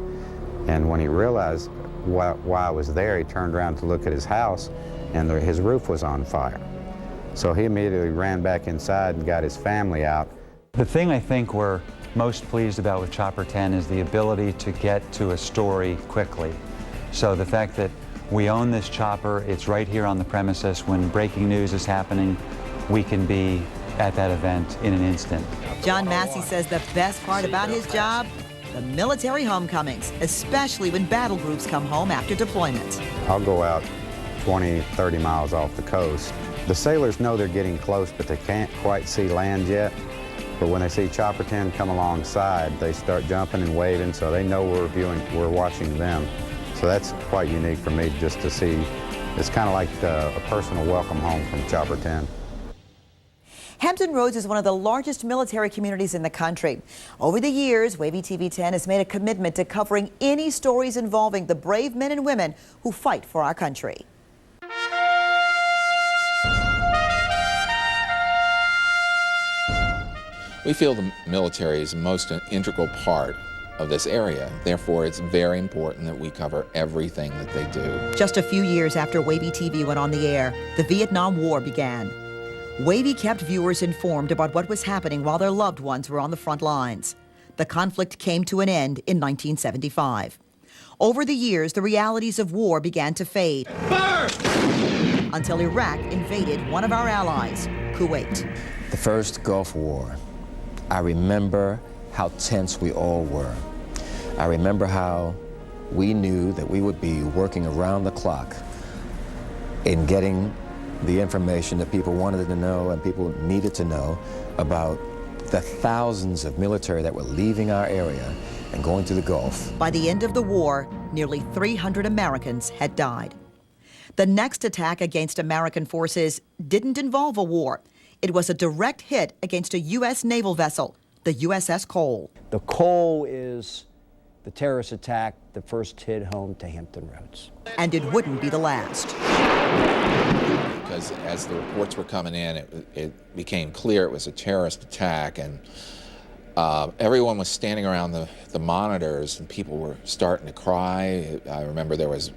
and when he realized why I was there, he turned around to look at his house, and his roof was on fire. So he immediately ran back inside and got his family out. The thing I think we're most pleased about with Chopper 10 is the ability to get to a story quickly. So the fact that we own this chopper, it's right here on the premises. When breaking news is happening, we can be at that event in an instant. John Massey says the best part about his job, the military homecomings, especially when battle groups come home after deployment. I'll go out 20, 30 miles off the coast. The sailors know they're getting close, but they can't quite see land yet. But when they see Chopper 10 come alongside, they start jumping and waving, so they know we're watching them. So that's quite unique for me just to see. It's kind of like a personal welcome home from Chopper 10. Hampton Roads is one of the largest military communities in the country. Over the years, WAVY-TV 10 has made a commitment to covering any stories involving the brave men and women who fight for our country. We feel the military is the most integral part of this area. Therefore, it's very important that we cover everything that they do. Just a few years after WAVY-TV went on the air, the Vietnam War began. WAVY kept viewers informed about what was happening while their loved ones were on the front lines. The conflict came to an end in 1975. Over the years, the realities of war began to fade. Fire! Until Iraq invaded one of our allies, Kuwait. The first Gulf War. I remember how tense we all were. I remember how we knew that we would be working around the clock in getting the information that people wanted to know and people needed to know about the thousands of military that were leaving our area and going to the Gulf. By the end of the war, nearly 300 Americans had died. The next attack against American forces didn't involve a war. It was a direct hit against a U.S. naval vessel, the USS Cole. The Cole is the terrorist attack that first hit home to Hampton Roads. And it wouldn't be the last. Because as the reports were coming in, it became clear it was a terrorist attack, and everyone was standing around the monitors, and people were starting to cry. I remember there was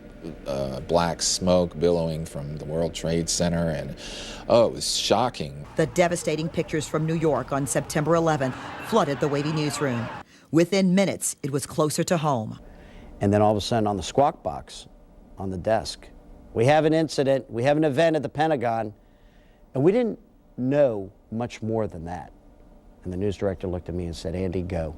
black smoke billowing from the World Trade Center, and it was shocking. The devastating pictures from New York on September 11th flooded the WAVY newsroom. Within minutes, it was closer to home. And then all of a sudden on the squawk box on the desk, we have an incident, we have an event at the Pentagon, and we didn't know much more than that. And the news director looked at me and said, "Andy, go."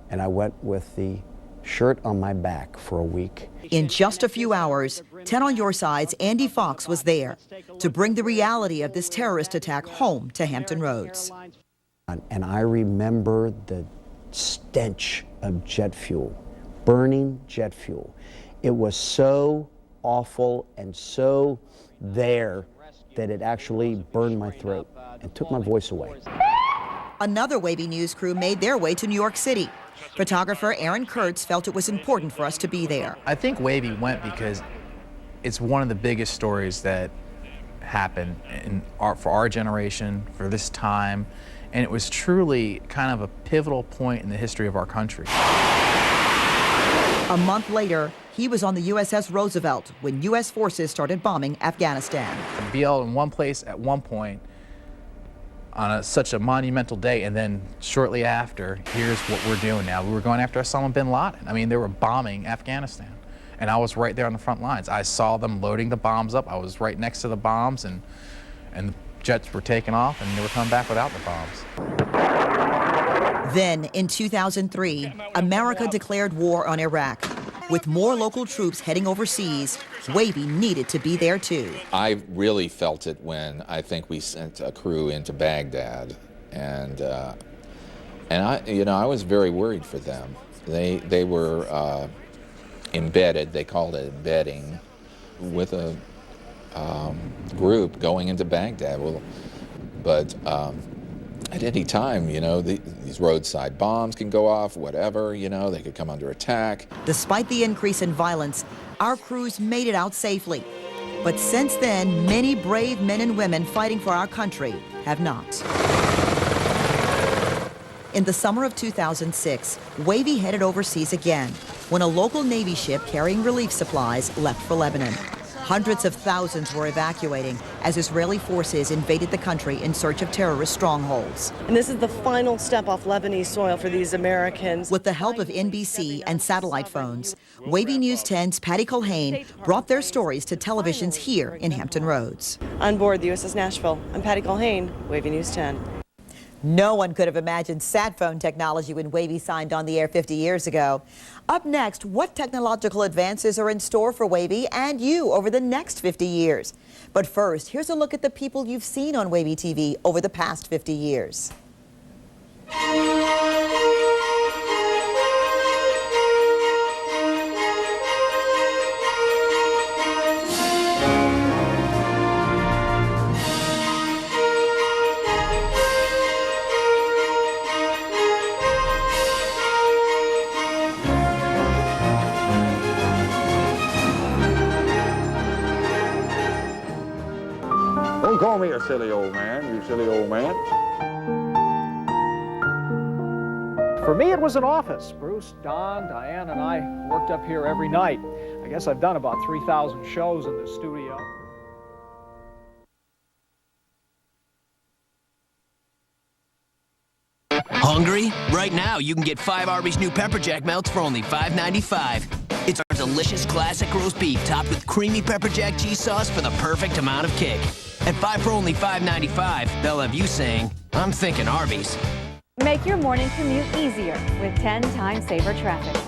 And I went with the shirt on my back for a week. In just a few hours, 10 on Your Side's Andy Fox was there to bring the reality of this terrorist attack home to Hampton Roads. And I remember the stench of jet fuel, burning jet fuel. It was so awful and so there that it actually burned my throat and took my voice away. Another WAVY news crew made their way to New York City. Photographer Aaron Kurtz felt it was important for us to be there. I think WAVY went because it's one of the biggest stories that happened for our generation, for this time, and it was truly kind of a pivotal point in the history of our country. A month later, he was on the USS Roosevelt when U.S. forces started bombing Afghanistan. Be all in one place at one point on such a monumental day, and then shortly after, here's what we're doing now. We were going after Osama bin Laden. I mean, they were bombing Afghanistan, and I was right there on the front lines. I saw them loading the bombs up. I was right next to the bombs, and the jets were taking off, and they were coming back without the bombs. Then, in 2003, America declared war on Iraq. With more local troops heading overseas, WAVY needed to be there too. I really felt it when I think we sent a crew into Baghdad, and I was very worried for them. They were embedded. They called it embedding with a group going into Baghdad. But at any time, you know, these roadside bombs can go off, whatever, you know, they could come under attack. Despite the increase in violence, our crews made it out safely. But since then, many brave men and women fighting for our country have not. In the summer of 2006, Wavy headed overseas again when a local Navy ship carrying relief supplies left for Lebanon. Hundreds of thousands were evacuating as Israeli forces invaded the country in search of terrorist strongholds. And this is the final step off Lebanese soil for these Americans. With the help of NBC and satellite phones, Wavy News 10's Patty Culhane brought their stories to televisions here in Hampton Roads. On board the USS Nashville, I'm Patty Culhane, Wavy News 10. No one could have imagined sat phone technology when Wavy signed on the air 50 years ago. Up next, what technological advances are in store for Wavy and you over the next 50 years? But first, here's a look at the people you've seen on Wavy TV over the past 50 years. Don't call me a silly old man, you silly old man. For me, it was an office. Bruce, Don, Diane, and I worked up here every night. I guess I've done about 3,000 shows in the studio. Hungry? Right now, you can get 5 Arby's new Pepper Jack melts for only $5.95. It's our delicious classic roast beef topped with creamy pepper jack cheese sauce for the perfect amount of kick. At 5 for only $5.95, they'll have you saying, I'm thinking Arby's. Make your morning commute easier with 10-time saver traffic.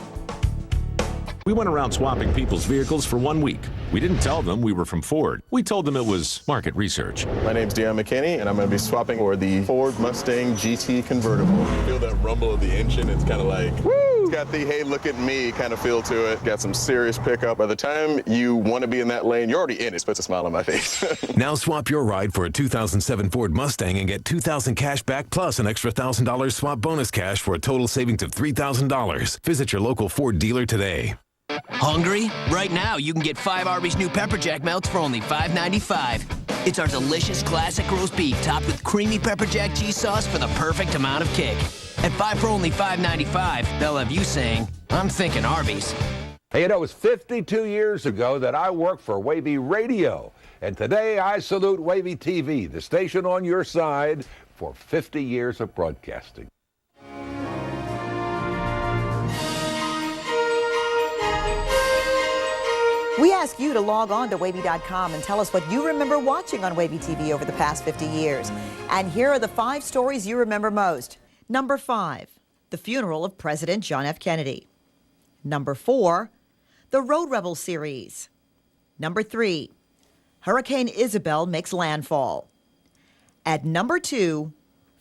We went around swapping people's vehicles for 1 week. We didn't tell them we were from Ford. We told them it was market research. My name's Deion McKinney, and I'm going to be swapping for the Ford Mustang GT convertible. Feel that rumble of the engine? It's kind of like, woo! It's got the, hey, look at me kind of feel to it. Got some serious pickup. By the time you want to be in that lane, you're already in. It puts a smile on my face. Now swap your ride for a 2007 Ford Mustang and get $2,000 cash back plus an extra $1,000 swap bonus cash for a total savings of $3,000. Visit your local Ford dealer today. Hungry? Right now, you can get 5 Arby's new Pepper Jack melts for only $5.95. It's our delicious classic roast beef topped with creamy pepper jack cheese sauce for the perfect amount of kick. At 5 for only $5.95, they'll have you saying, I'm thinking Arby's. Hey, you know, it was 52 years ago that I worked for Wavy Radio. And today I salute Wavy TV, the station on your side, for 50 years of broadcasting. We ask you to log on to Wavy.com and tell us what you remember watching on Wavy TV over the past 50 years. And here are the 5 stories you remember most. Number 5, the funeral of President John F. Kennedy. Number 4, the Road Rebel series. Number 3, Hurricane Isabel makes landfall. At number 2,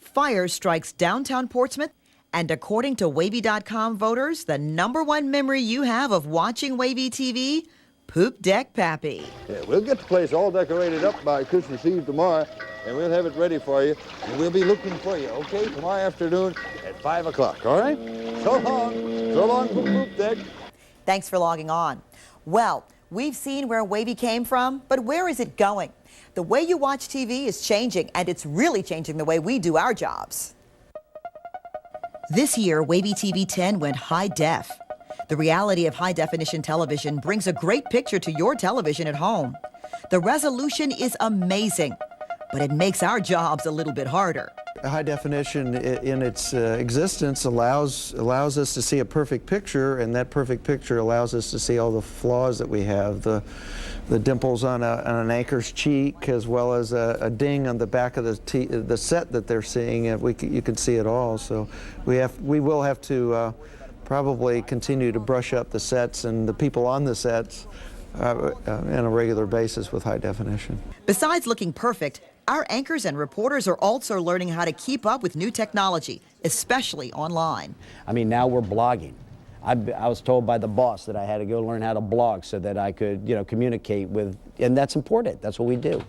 fire strikes downtown Portsmouth. And according to Wavy.com voters, the number 1 memory you have of watching Wavy TV, Poop Deck Pappy. Yeah, we'll get the place all decorated up by Christmas Eve tomorrow, and we'll have it ready for you. And we'll be looking for you, okay, tomorrow afternoon at 5 o'clock, all right? So long, Poop Deck. Thanks for logging on. Well, we've seen where Wavy came from, but where is it going? The way you watch TV is changing, and it's really changing the way we do our jobs. This year, Wavy TV 10 went high def. The reality of high-definition television brings a great picture to your television at home. The resolution is amazing, but it makes our jobs a little bit harder. High definition in its existence allows us to see a perfect picture, and that perfect picture allows us to see all the flaws that we have, the dimples on an anchor's cheek, as well as a ding on the back of the set that they're seeing. You can see it all. So we will have to probably continue to brush up the sets and the people on the sets on a regular basis with high definition. Besides looking perfect, our anchors and reporters are also learning how to keep up with new technology, especially online. I mean, now we're blogging. I was told by the boss that I had to go learn how to blog so that I could, communicate with, and that's important. That's what we do.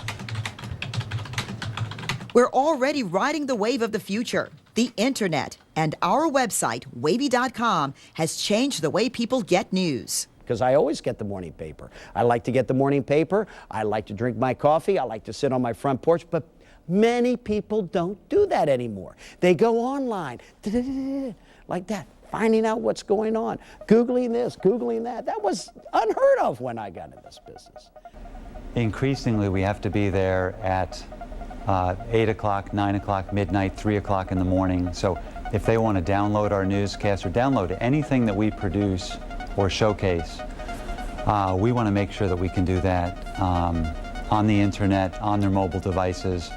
We're already riding the wave of the future. The internet and our website, wavy.com, has changed the way people get news. Because I always get the morning paper. I like to get the morning paper. I like to drink my coffee. I like to sit on my front porch. But many people don't do that anymore. They go online, like that, finding out what's going on, Googling this, Googling that. That was unheard of when I got in this business. Increasingly, we have to be there at 8 o'clock, 9 o'clock, midnight, 3 o'clock in the morning. So if they want to download our newscast or download anything that we produce or showcase, we want to make sure that we can do that on the internet, on their mobile devices,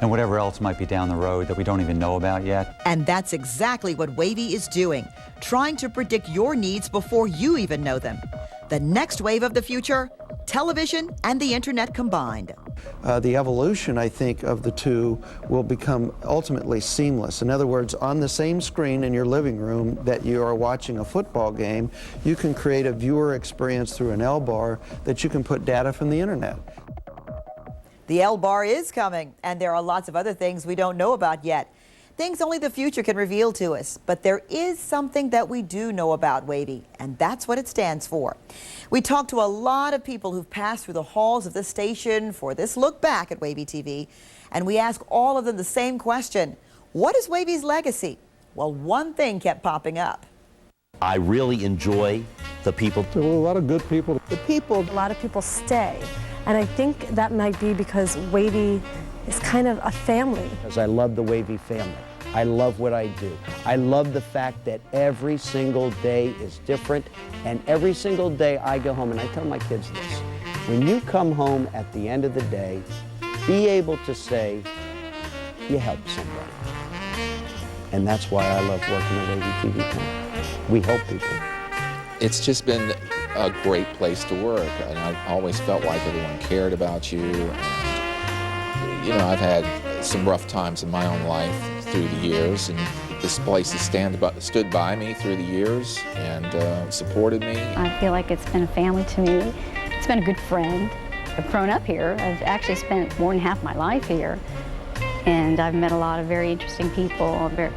and whatever else might be down the road that we don't even know about yet. And that's exactly what Wavy is doing, trying to predict your needs before you even know them. The next wave of the future, television and the internet combined. The evolution, I think, of the two will become ultimately seamless. In other words, on the same screen in your living room that you are watching a football game, you can create a viewer experience through an L-bar that you can put data from the internet. The L-bar is coming, and there are lots of other things we don't know about yet. Things only the future can reveal to us. But there is something that we do know about Wavy, and that's what it stands for. We talked to a lot of people who've passed through the halls of this station for this look back at Wavy-TV, and we asked all of them the same question. What is Wavy's legacy? Well, one thing kept popping up. I really enjoy the people. There were a lot of good people. The people. A lot of people stay, and I think that might be because Wavy is kind of a family. Because I love the Wavy family. I love what I do. I love the fact that every single day is different, and every single day I go home, and I tell my kids this, when you come home at the end of the day, be able to say, you helped somebody. And that's why I love working at Wavy-TV. We help people. It's just been a great place to work, and I've always felt like everyone cared about you. And, I've had some rough times in my own life through the years, and this place has stood by me through the years and supported me. I feel like it's been a family to me. It's been a good friend. I've grown up here. I've actually spent more than half my life here. And I've met a lot of very interesting people. I've worked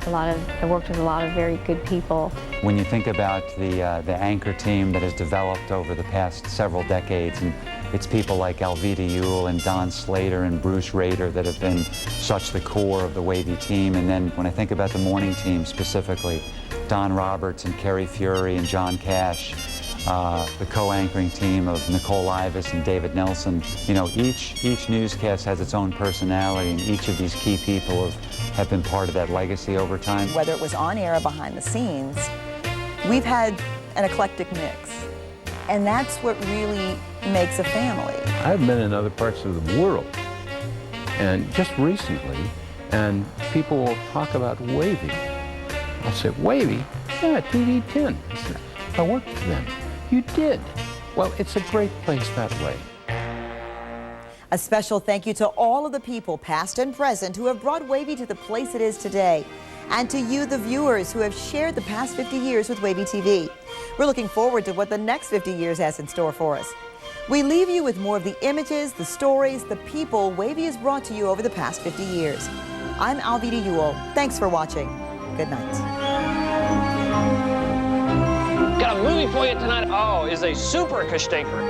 with a lot of very good people. When you think about the anchor team that has developed over the past several decades, and it's people like Alveda Ewell and Don Slater and Bruce Rader that have been such the core of the Wavy team. And then when I think about the morning team specifically, Don Roberts and Kerry Fury and John Cash, the co-anchoring team of Nicole Ivis and David Nelson. Each newscast has its own personality, and each of these key people have been part of that legacy over time. Whether it was on air or behind the scenes, we've had an eclectic mix. And that's what really makes a family. I've been in other parts of the world, and just recently, and people will talk about Wavy. I'll say, Wavy? Yeah, TV10. I worked for them. You did. Well, it's a great place that way. A special thank you to all of the people, past and present, who have brought Wavy to the place it is today. And to you, the viewers, who have shared the past 50 years with Wavy-TV. We're looking forward to what the next 50 years has in store for us. We leave you with more of the images, the stories, the people Wavy has brought to you over the past 50 years. I'm Alveda Ewell. Thanks for watching. Good night. Got a movie for you tonight. Oh, is a super kastinker.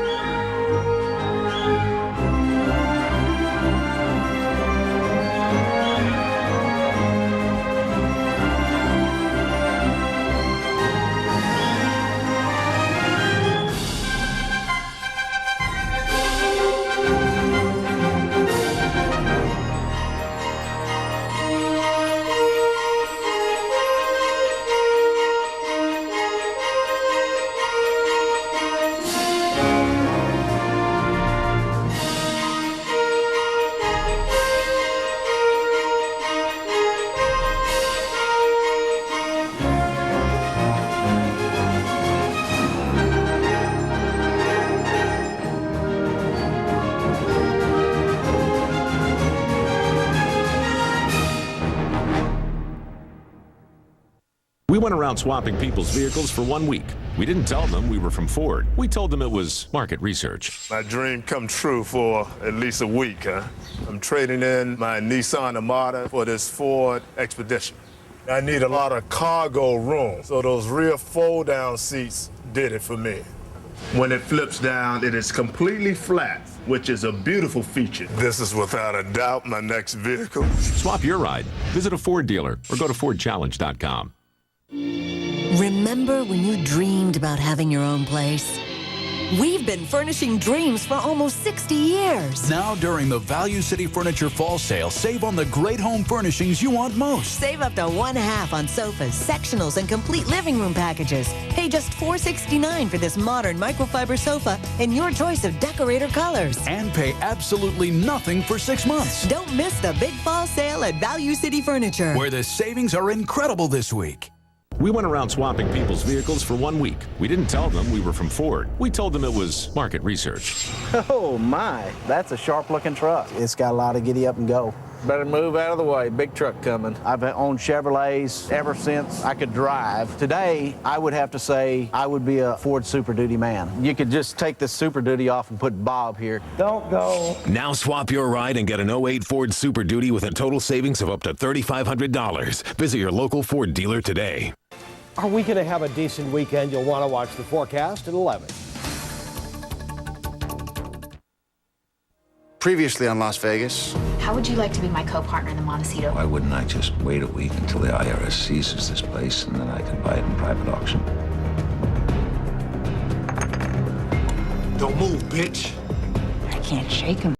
went around swapping people's vehicles for 1 week. We didn't tell them we were from Ford. We told them it was market research. My dream come true for at least a week, huh? I'm trading in my Nissan Armada for this Ford Expedition. I need a lot of cargo room, so those rear fold-down seats did it for me. When it flips down, it is completely flat, which is a beautiful feature. This is without a doubt my next vehicle. Swap your ride. Visit a Ford dealer or go to FordChallenge.com. Remember when you dreamed about having your own place? We've been furnishing dreams for almost 60 years. Now, during the Value City Furniture Fall Sale, save on the great home furnishings you want most. Save up to 1/2 on sofas, sectionals, and complete living room packages. Pay just $469 for this modern microfiber sofa in your choice of decorator colors. And pay absolutely nothing for 6 months. Don't miss the big fall sale at Value City Furniture, where the savings are incredible this week. We went around swapping people's vehicles for 1 week. We didn't tell them we were from Ford. We told them it was market research. Oh my, that's a sharp looking truck. It's got a lot of giddy up and go. Better move out of the way, big truck coming. I've owned Chevrolets ever since I could drive. Today, I would have to say I would be a Ford Super Duty man. You could just take the Super Duty off and put Bob here. Don't go. Now swap your ride and get an 08 Ford Super Duty with a total savings of up to $3,500. Visit your local Ford dealer today. Are we going to have a decent weekend? You'll want to watch the forecast at 11. Previously on Las Vegas. How would you like to be my co-partner in the Montecito? Why wouldn't I just wait a week until the IRS seizes this place and then I can buy it in private auction? Don't move, bitch. I can't shake him.